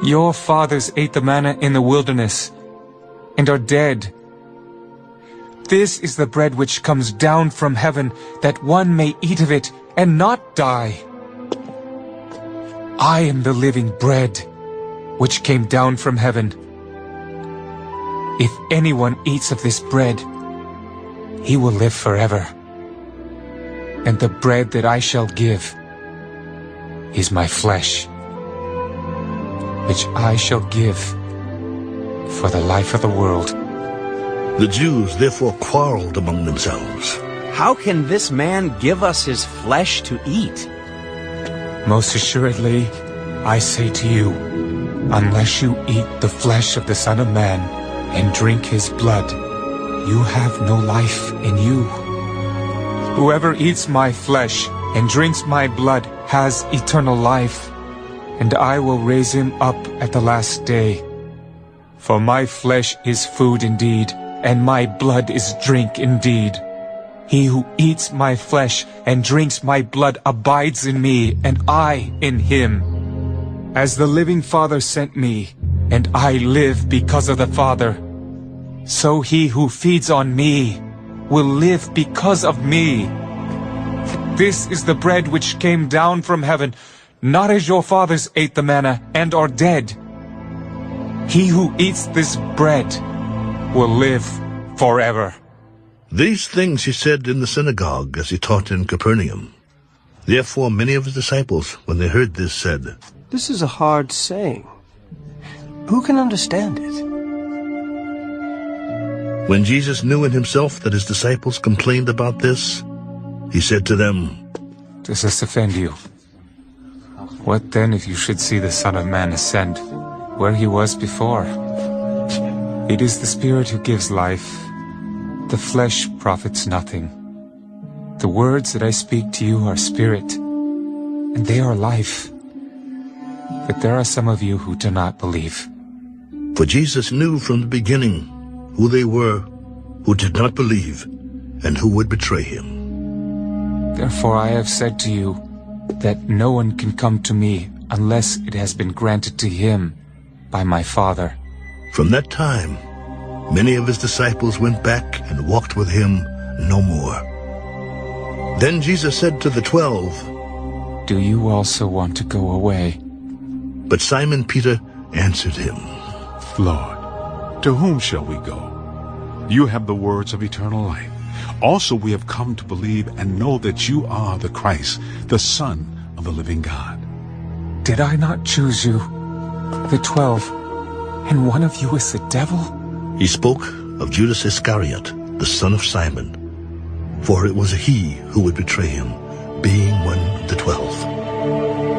Your fathers ate the manna in the wilderness and are dead. This is the bread which comes down from heaven, that one may eat of it and not die. I am the living bread which came down from heaven. If anyone eats of this bread, he will live forever. And the bread that I shall give is my flesh, which I shall give for the life of the world. The Jews therefore quarreled among themselves. How can this man give us his flesh to eat? Most assuredly, I say to you, unless you eat the flesh of the Son of Man and drink his blood, you have no life in you. Whoever eats my flesh and drinks my blood has eternal life, and I will raise him up at the last day. For my flesh is food indeed, and my blood is drink indeed. He who eats my flesh and drinks my blood abides in me, and I in him. As the living Father sent me, and I live because of the Father, so he who feeds on me will live because of me. This is the bread which came down from heaven, not as your fathers ate the manna and are dead. He who eats this bread will live forever. These things he said in the synagogue as he taught in Capernaum. Therefore many of his disciples, when they heard this, said, This is a hard saying. Who can understand it? When Jesus knew in himself that his disciples complained about this, he said to them, Does this offend you? What then if you should see the Son of Man ascend where he was before? It is the Spirit who gives life. The flesh profits nothing. The words that I speak to you are spirit, and they are life. But there are some of you who do not believe. For Jesus knew from the beginning who they were who did not believe and who would betray him. Therefore I have said to you that no one can come to me unless it has been granted to him by my Father. From that time, many of his disciples went back and walked with him no more. Then Jesus said to the 12, Do you also want to go away? But Simon Peter answered him, Lord, to whom shall we go? You have the words of eternal life. Also we have come to believe and know that you are the Christ, the Son of the living God. Did I not choose you, the 12, and one of you is the devil? He spoke of Judas Iscariot, the son of Simon, for it was he who would betray him, being one of the 12.